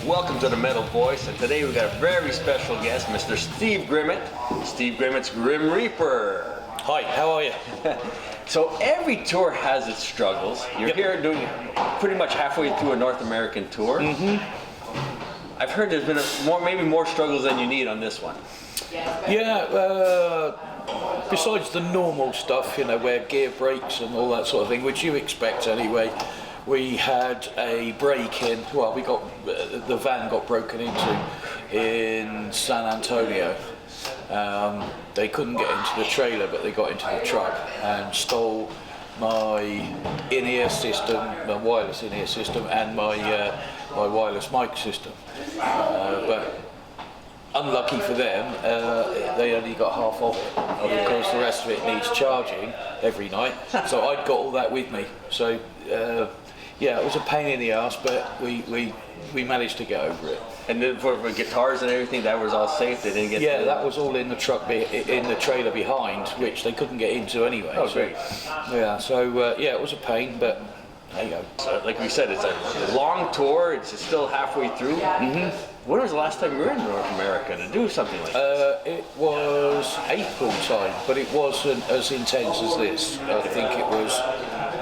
Welcome to the Metal Voice, and today we've got a very special guest, Mr. Steve Grimmett. Steve Grimmett's Grim Reaper. Hi, how are you? So every tour has its struggles. You're here doing pretty much halfway through a North American tour. I've heard there's been maybe more struggles than you need on this one. Yeah, besides the normal stuff, you know, where gear breaks and all that sort of thing, which you expect anyway, we had a break-in. Well, the van got broken into in San Antonio. They couldn't get into the trailer, but they got into the truck and stole my in-ear system, my wireless in-ear system, and my wireless mic system. But unlucky for them, they only got half of it, because the rest of it needs charging every night. So I'd got all that with me. So yeah, it was a pain in the ass, but we managed to get over it. And then for guitars and everything, that was all safe? They didn't get that was all in the truck, in the trailer behind, which they couldn't get into anyway. Oh, great. Yeah, so yeah, it was a pain, but there you go. So, like we said, it's a long tour. It's still halfway through. When was the last time you were in North America to do something like this? It was April time, but it wasn't as intense as this. I think it was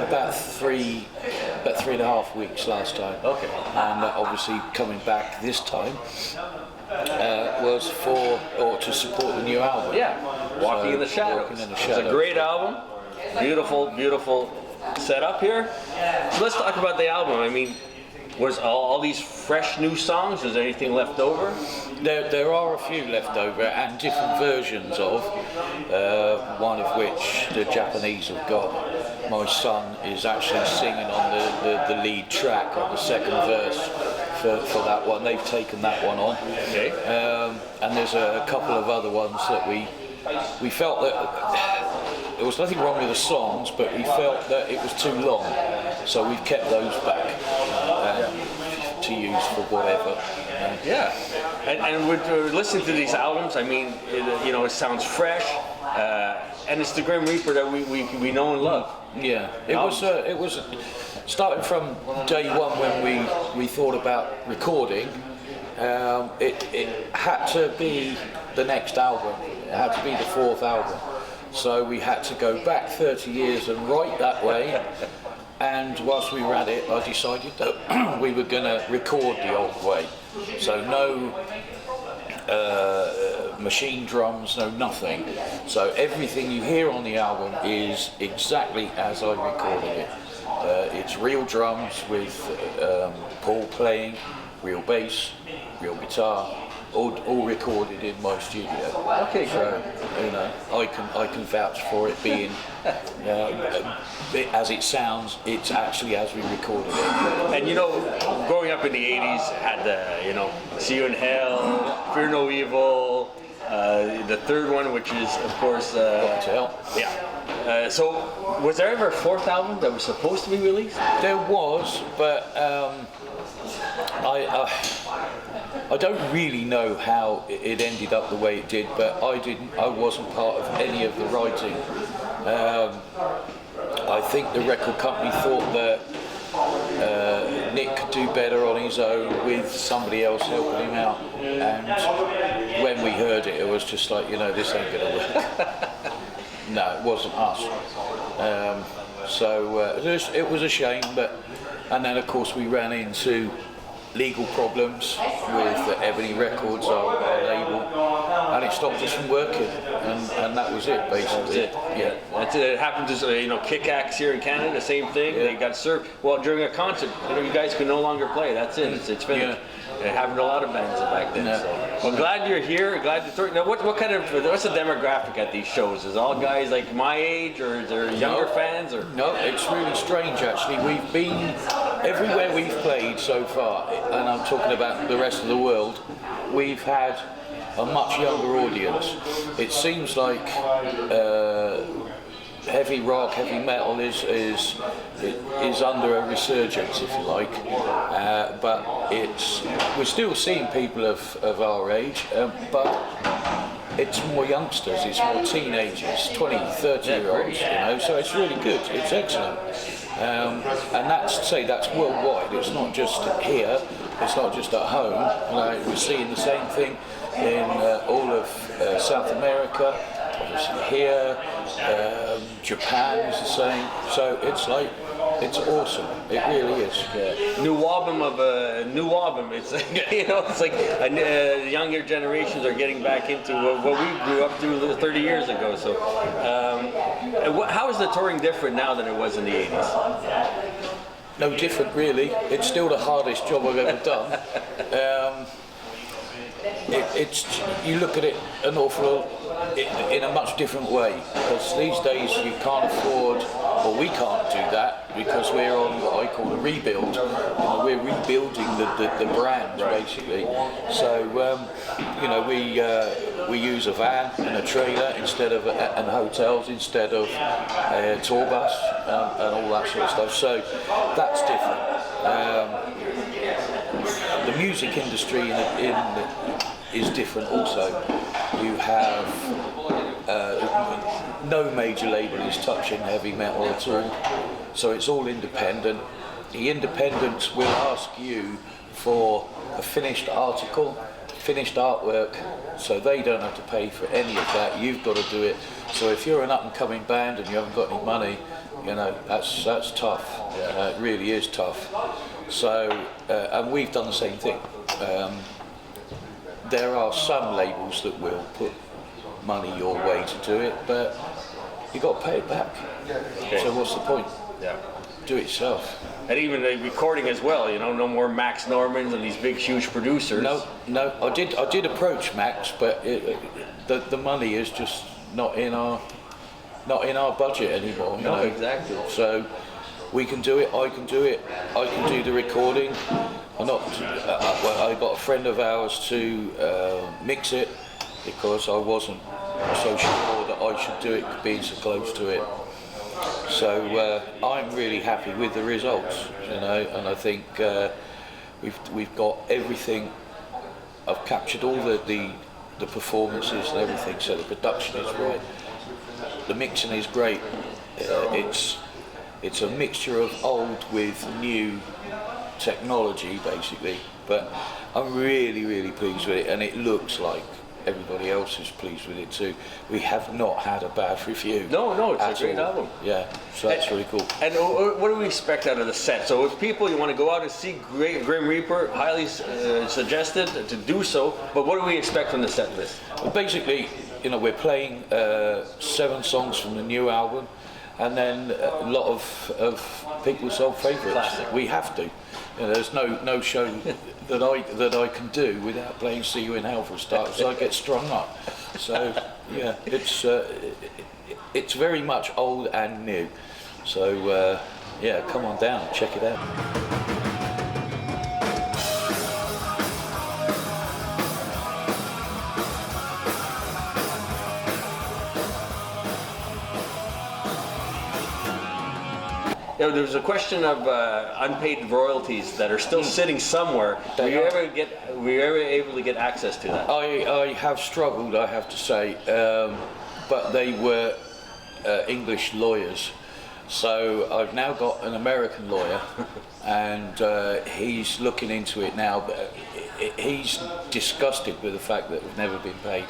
about three and a half weeks last time. Okay. And obviously coming back this time was to support the new album. Yeah, Walking in the Shadows. It's a great album. Beautiful, beautiful setup here. So let's talk about the album. I mean, was all these fresh new songs? Was there anything left over? There are a few left over, and different versions of, one of which the Japanese have got. My son is actually singing on the lead track on the second verse for that one. They've taken that one on. Okay. And there's a couple of other ones that we felt that there was nothing wrong with the songs, but we felt that it was too long, so we've kept those back to use for whatever. Yeah, and we're listening to these albums. I mean, it sounds fresh, and it's the Grim Reaper that we know and love. Yeah, it was starting from day one when we thought about recording. It had to be the next album. It had to be the fourth album. So we had to go back 30 years and write that way. And whilst we were at it, I decided that we were going to record the old way. So no machine drums, no nothing. So everything you hear on the album is exactly as I recorded it. It's real drums with Paul playing, real bass, real guitar, all recorded in my studio. Okay, so I can vouch for it being as it sounds. It's actually as we recorded it. And growing up in the '80s, had the See You in Hell, Fear No Evil, the third one, which is of course Welcome to Hell. Yeah. So was there ever a fourth album that was supposed to be released? There was, but I don't really know how it ended up the way it did, but I wasn't part of any of the writing. I think the record company thought that Nick could do better on his own with somebody else helping him out, and when we heard it, it was just like, this ain't gonna work. No, it wasn't us. So it was a shame, and then of course we ran into legal problems with Ebony Records, our label, and it stopped us from working, and that was it basically. That's it. Yeah, that's it. It happened to Kick-Axe here in Canada, the same thing. Yeah. They got served. Well, during a concert, you guys could no longer play. That's it. It's finished. Yeah. It happened to a lot of bands back then. Yeah. So. Well, glad you're here. Glad to talk. Now, what's the demographic at these shows? Is all guys like my age, or is there younger fans? Or no, it's really strange actually. We've been everywhere we've played so far, and I'm talking about the rest of the world. We've had a much younger audience. It seems like heavy rock, heavy metal is under a resurgence, if you like, but we're still seeing people of our age, but it's more youngsters, it's more teenagers, 20, 30-year-olds, so it's really good, it's excellent. And that's worldwide, it's not just here. It's not just at home. We're seeing the same thing in all of South America, obviously here, Japan is the same. So it's awesome. It really is. Yeah. New album. It's it's like younger generations are getting back into what we grew up through 30 years ago. So, how is the touring different now than it was in the 80s? No different, really. It's still the hardest job I've ever done. You look at it an awful lot in a much different way, because these days you can't afford, or we can't do that, because we're on what I call a rebuild. We're rebuilding the brand, basically. So we use a van and a trailer instead of and hotels instead of a tour bus and all that sort of stuff. So that's different. The music industry is different also. You have no major label is touching heavy metal at all, so it's all independent. The independents will ask you for a finished article, finished artwork, so they don't have to pay for any of that. You've got to do it. So if you're an up-and-coming band and you haven't got any money, that's tough. It really is tough. So, and we've done the same thing. There are some labels that will put money your way to do it, but you've got to pay it back. Okay. So what's the point? Yeah. Do it yourself. And even the recording as well, no more Max Normans and these big, huge producers. No. I did approach Max, but the money is just not in our budget anymore. No, exactly. So we can do it. I can do it. I can do the recording. I got a friend of ours to mix it, because I wasn't so sure that I should do it, being so close to it. So I'm really happy with the results, and I think we've got everything. I've captured all the performances and everything, so the production is right, the mixing is great. It's a mixture of old with new technology, basically, but I'm really, really pleased with it, and it looks like everybody else is pleased with it too. We have not had a bad review. No, it's a great album. Yeah, so that's really cool. And what do we expect out of the set? So if people, you want to go out and see Grim Reaper, highly suggested to do so, but what do we expect from the set list? Well, basically, we're playing 7 songs from the new album, and then a lot of people's old favourites. Classic. We have to. There's no show that I can do without playing "See You in Hell" for a start, so I get strung up. So yeah, it's very much old and new. So come on down, check it out. There was a question of unpaid royalties that are still sitting somewhere. Were you ever able to get access to that? I have struggled, I have to say, but they were English lawyers. So I've now got an American lawyer, and he's looking into it now. But he's disgusted with the fact that we've never been paid.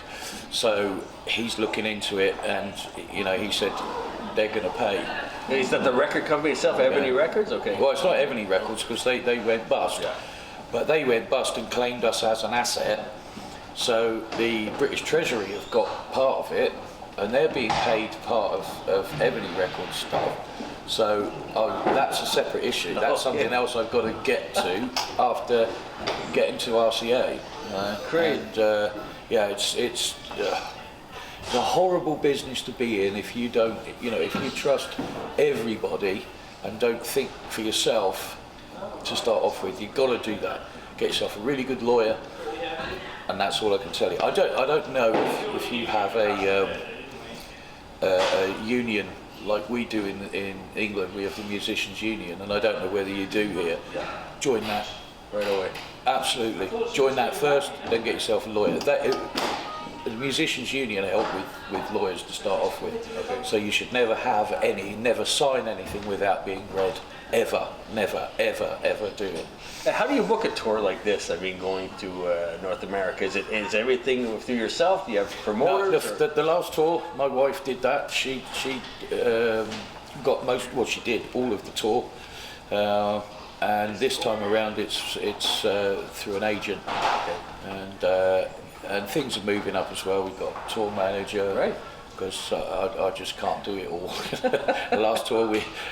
So he's looking into it, and he said they're going to pay. Is that the record company itself, Ebony Records? Okay. Well, it's not Ebony Records, because they went bust. Yeah. But they went bust and claimed us as an asset. So the British Treasury have got part of it, and they're being paid part of Ebony Records stuff. So that's a separate issue. That's something else I've got to get to after getting to RCA. Great. And it's a horrible business to be in if you don't, if you trust everybody and don't think for yourself to start off with. You've got to do that. Get yourself a really good lawyer, and that's all I can tell you. I don't know if you have a union like we do in England. We have the Musicians Union, and I don't know whether you do here. Join that right away. Absolutely. Join that first, then get yourself a lawyer. the musicians union help with lawyers to start off with. So you should never never sign anything without being read, ever, never, ever do it. How do you book a tour like this? I mean, going to North America, is everything through yourself? Do you have promoters? No, the last tour, my wife did that. She got she did all of the tour, and this time around it's through an agent, and things are moving up as well. We've got a tour manager, right? Because I just can't do it all. The last tour,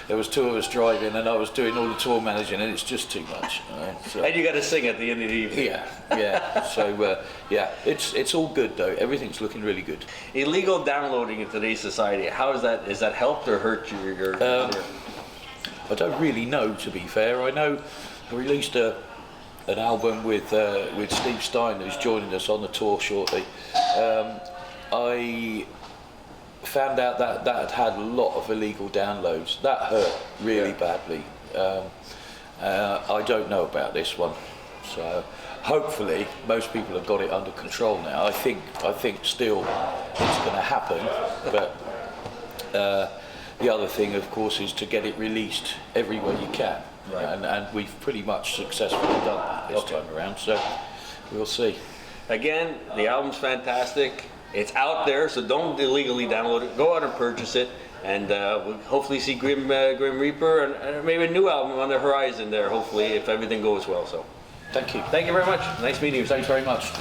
there was 2 of us driving, and I was doing all the tour managing, and it's just too much. So, and you got to sing at the end of the evening. Yeah. So it's all good though. Everything's looking really good. Illegal downloading in today's society, how is that? Is that helped or hurt your I don't really know, to be fair. I know I released an album with Steve Stein, who's joining us on the tour shortly. I found out that had a lot of illegal downloads. That hurt really badly. I don't know about this one, so hopefully most people have got it under control now. I think still it's going to happen, but the other thing, of course, is to get it released everywhere you can, right. and we've pretty much successfully done that this time around. So we'll see. Again, the album's fantastic. It's out there, so don't illegally download it. Go out and purchase it, and we'll hopefully see Grim Reaper and maybe a new album on the horizon there, hopefully, if everything goes well. So, Thank you. Thank you very much. Nice meeting you. Thanks very much.